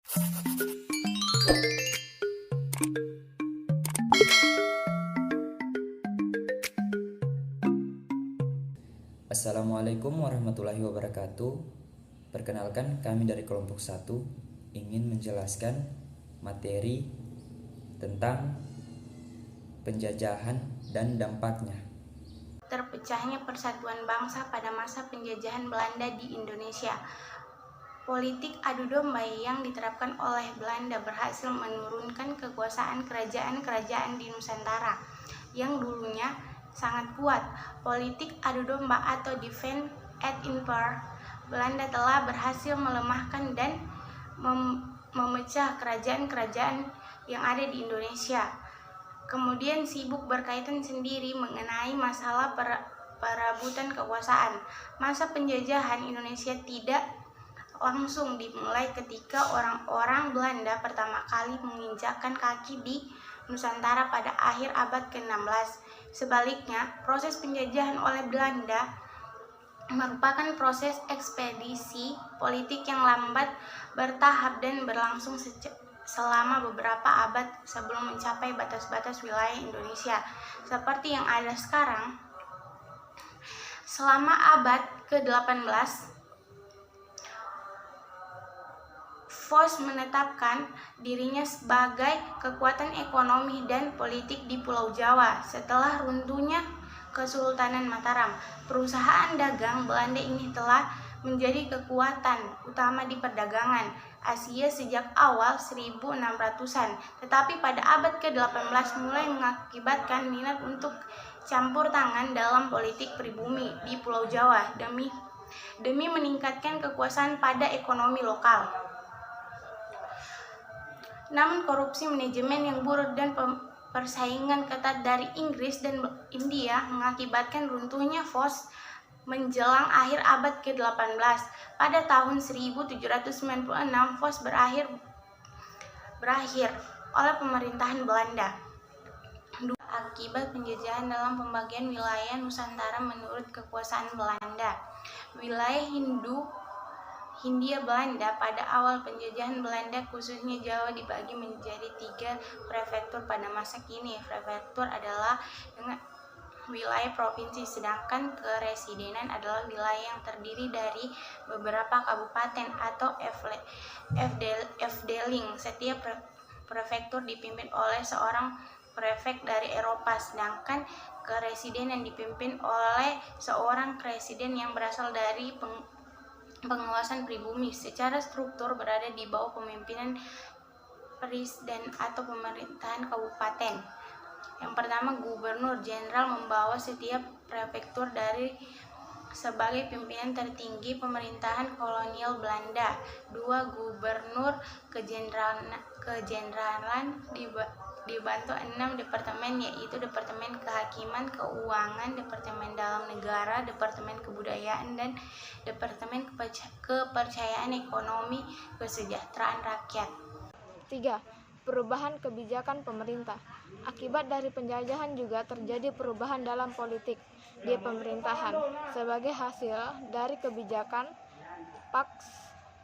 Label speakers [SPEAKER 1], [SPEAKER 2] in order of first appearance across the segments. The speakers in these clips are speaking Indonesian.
[SPEAKER 1] Assalamualaikum warahmatullahi wabarakatuh. Perkenalkan, kami dari kelompok 1 ingin menjelaskan materi tentang penjajahan dan dampaknya.
[SPEAKER 2] Terpecahnya persatuan bangsa pada masa penjajahan Belanda di Indonesia. Politik adu domba yang diterapkan oleh Belanda berhasil menurunkan kekuasaan kerajaan-kerajaan di Nusantara yang dulunya sangat kuat. Politik adu domba atau defend and invar Belanda telah berhasil melemahkan dan memecah kerajaan-kerajaan yang ada di Indonesia. Kemudian sibuk berkaitan sendiri mengenai masalah perebutan kekuasaan. Masa penjajahan Indonesia tidak langsung dimulai ketika orang-orang Belanda pertama kali menginjakkan kaki di Nusantara pada akhir abad ke-16. Sebaliknya, proses penjajahan oleh Belanda merupakan proses ekspedisi politik yang lambat, bertahap, dan berlangsung selama beberapa abad sebelum mencapai batas-batas wilayah Indonesia seperti yang ada sekarang. Selama abad ke-18, Fos menetapkan dirinya sebagai kekuatan ekonomi dan politik di Pulau Jawa. Setelah runtuhnya Kesultanan Mataram, perusahaan dagang Belanda ini telah menjadi kekuatan utama di perdagangan Asia sejak awal 1600-an. Tetapi pada abad ke-18 mulai mengakibatkan minat untuk campur tangan dalam politik pribumi di Pulau Jawa demi meningkatkan kekuasaan pada ekonomi lokal. Namun korupsi, manajemen yang buruk, dan persaingan ketat dari Inggris dan India mengakibatkan runtuhnya Fos menjelang akhir abad ke-18. Pada tahun 1796, Fos berakhir oleh pemerintahan Belanda. Akibat penjajahan dalam pembagian wilayah Nusantara menurut kekuasaan Belanda. Wilayah Hindia Belanda pada awal penjajahan Belanda, khususnya Jawa, dibagi menjadi 3 prefektur pada masa kini. Prefektur adalah dengan wilayah provinsi, sedangkan keresidenan adalah wilayah yang terdiri dari beberapa kabupaten atau Afdeling. Setiap prefektur dipimpin oleh seorang prefek dari Eropa, sedangkan keresidenan dipimpin oleh seorang presiden yang berasal dari penguasaan pribumi. Secara struktur berada di bawah pemimpinan presiden atau pemerintahan kabupaten. Yang pertama, gubernur jenderal membawa setiap prefektur dari sebagai pimpinan tertinggi pemerintahan kolonial Belanda. 2. Gubernur kejeneralan dibantu 6 departemen, yaitu Departemen Kehakiman, Keuangan, Departemen Dalam Negara, Departemen Kebudayaan, dan Departemen Kepercayaan Ekonomi Kesejahteraan Rakyat.
[SPEAKER 3] 3. Perubahan kebijakan pemerintah. Akibat dari penjajahan juga terjadi perubahan dalam politik di pemerintahan sebagai hasil dari kebijakan Pax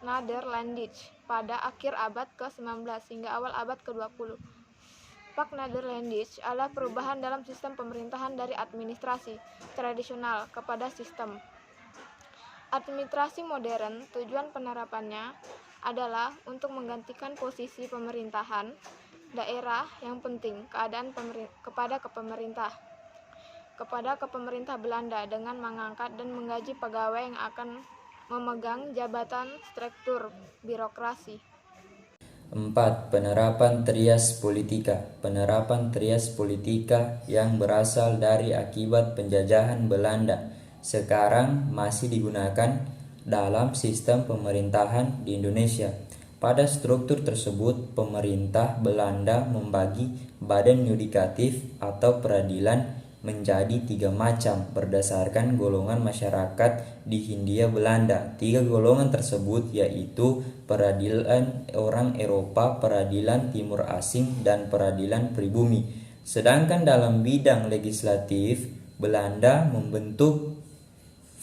[SPEAKER 3] Nederlandsch pada akhir abad ke-19 hingga awal abad ke-20. Pax Nederlandsch adalah perubahan dalam sistem pemerintahan dari administrasi tradisional kepada sistem administrasi modern. Tujuan penerapannya adalah untuk menggantikan posisi pemerintahan daerah yang penting kepada kepemerintah Belanda dengan mengangkat dan menggaji pegawai yang akan memegang jabatan struktur birokrasi.
[SPEAKER 1] 4. Penerapan trias politika. Penerapan trias politika yang berasal dari akibat penjajahan Belanda sekarang masih digunakan dalam sistem pemerintahan di Indonesia. Pada struktur tersebut, pemerintah Belanda membagi badan yudikatif atau peradilan menjadi 3 macam berdasarkan golongan masyarakat di Hindia Belanda. 3 golongan tersebut yaitu peradilan orang Eropa, peradilan timur asing, dan peradilan pribumi. Sedangkan dalam bidang legislatif, Belanda membentuk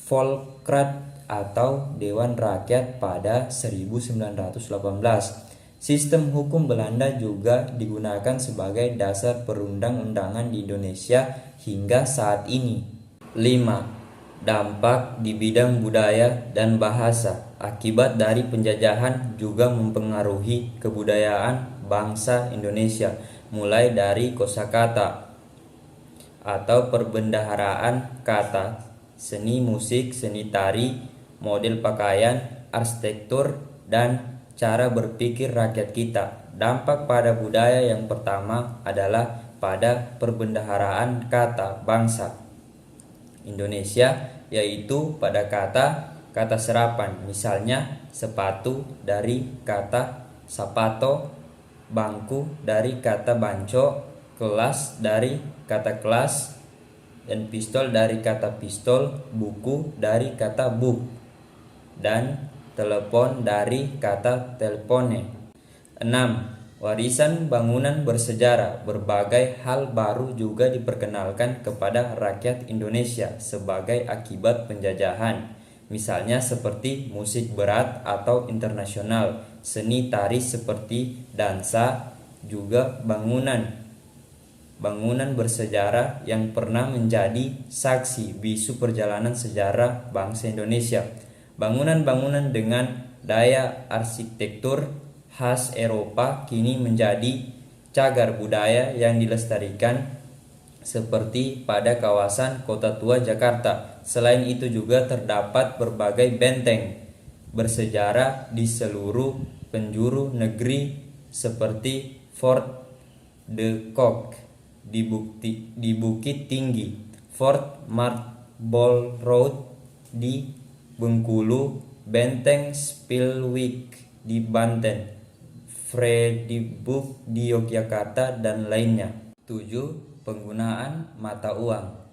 [SPEAKER 1] Volksraad atau Dewan Rakyat pada 1918. Sistem hukum Belanda juga digunakan sebagai dasar perundang-undangan di Indonesia hingga saat ini. 5. Dampak di bidang budaya dan bahasa akibat dari penjajahan juga mempengaruhi kebudayaan bangsa Indonesia, mulai dari kosakata atau perbendaharaan kata, seni musik, seni tari, model pakaian, arsitektur, dan cara berpikir rakyat kita. Dampak pada budaya yang pertama adalah pada perbendaharaan kata bangsa Indonesia, yaitu pada kata serapan. Misalnya sepatu dari kata sapato, bangku dari kata banco, kelas dari kata kelas, dan pistol dari kata pistol, buku dari kata book, dan telepon dari kata telpone. 6. Warisan bangunan bersejarah. Berbagai hal baru juga diperkenalkan kepada rakyat Indonesia sebagai akibat penjajahan. Misalnya seperti musik berat atau internasional, seni tari seperti dansa, juga bangunan bersejarah yang pernah menjadi saksi bisu perjalanan sejarah bangsa Indonesia. Bangunan-bangunan dengan daya arsitektur khas Eropa kini menjadi cagar budaya yang dilestarikan seperti pada kawasan Kota Tua Jakarta. Selain itu juga terdapat berbagai benteng bersejarah di seluruh penjuru negeri seperti Fort de Kock di Bukit Tinggi, Fort Marble Road di Bengkulu, Benteng Spilwick di Banten, Fredibuk di Yogyakarta, dan lainnya. 7. Penggunaan mata uang.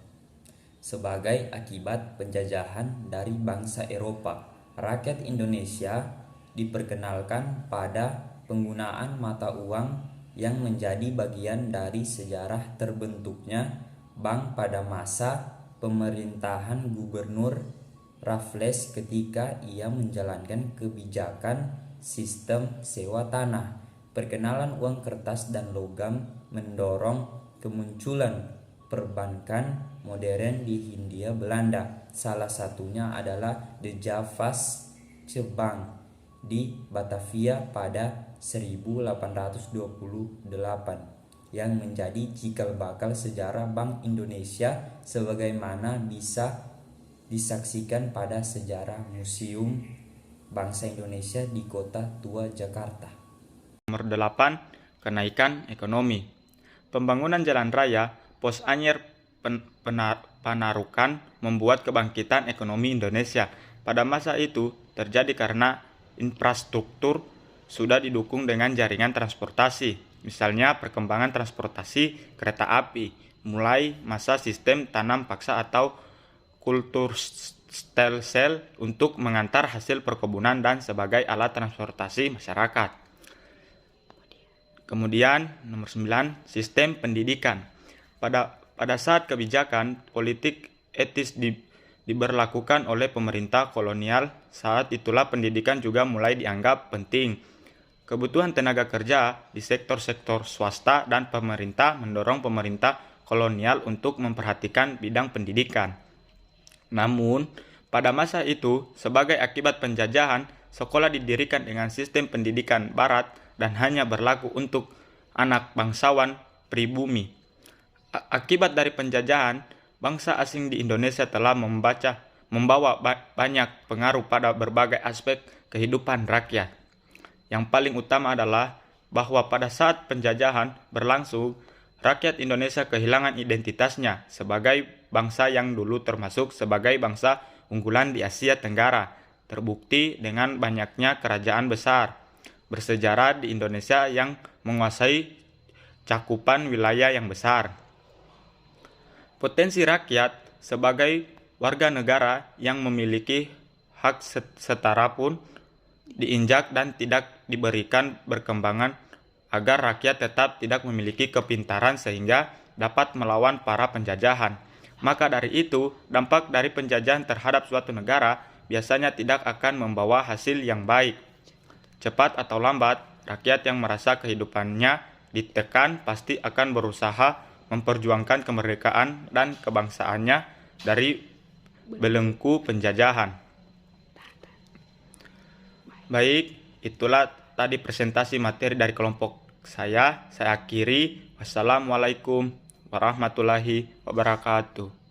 [SPEAKER 1] Sebagai akibat penjajahan dari bangsa Eropa, rakyat Indonesia diperkenalkan pada penggunaan mata uang yang menjadi bagian dari sejarah terbentuknya bank pada masa pemerintahan Gubernur Raffles ketika ia menjalankan kebijakan sistem sewa tanah. Perkenalan uang kertas dan logam mendorong kemunculan perbankan modern di Hindia Belanda. Salah satunya adalah The Javassche Bank di Batavia pada 1828 yang menjadi cikal bakal sejarah Bank Indonesia sebagaimana bisa disaksikan pada sejarah Museum Bangsa Indonesia di Kota Tua Jakarta.
[SPEAKER 4] Nomor 8. Kenaikan ekonomi. Pembangunan jalan raya, Pos Anyer, Panarukan membuat kebangkitan ekonomi Indonesia. Pada masa itu terjadi karena infrastruktur sudah didukung dengan jaringan transportasi. Misalnya perkembangan transportasi kereta api, mulai masa sistem tanam paksa atau kultur stel untuk mengantar hasil perkebunan dan sebagai alat transportasi masyarakat. Kemudian nomor 9, sistem pendidikan. Pada saat kebijakan politik etis diberlakukan oleh pemerintah kolonial, saat itulah pendidikan juga mulai dianggap penting. Kebutuhan tenaga kerja di sektor-sektor swasta dan pemerintah mendorong pemerintah kolonial untuk memperhatikan bidang pendidikan. Namun, pada masa itu, sebagai akibat penjajahan, sekolah didirikan dengan sistem pendidikan barat dan hanya berlaku untuk anak bangsawan pribumi. Akibat dari penjajahan, bangsa asing di Indonesia telah membawa banyak pengaruh pada berbagai aspek kehidupan rakyat. Yang paling utama adalah bahwa pada saat penjajahan berlangsung, rakyat Indonesia kehilangan identitasnya sebagai bangsa yang dulu termasuk sebagai bangsa unggulan di Asia Tenggara, terbukti dengan banyaknya kerajaan besar bersejarah di Indonesia yang menguasai cakupan wilayah yang besar. Potensi rakyat sebagai warga negara yang memiliki hak setara pun diinjak dan tidak diberikan berkembangan agar rakyat tetap tidak memiliki kepintaran sehingga dapat melawan para penjajahan. Maka dari itu, dampak dari penjajahan terhadap suatu negara biasanya tidak akan membawa hasil yang baik. Cepat atau lambat, Rakyat yang merasa kehidupannya ditekan pasti akan berusaha memperjuangkan kemerdekaan dan kebangsaannya dari belenggu penjajahan. Baik, itulah tadi presentasi materi dari kelompok saya. Saya akhiri. Wassalamualaikum warahmatullahi wabarakatuh.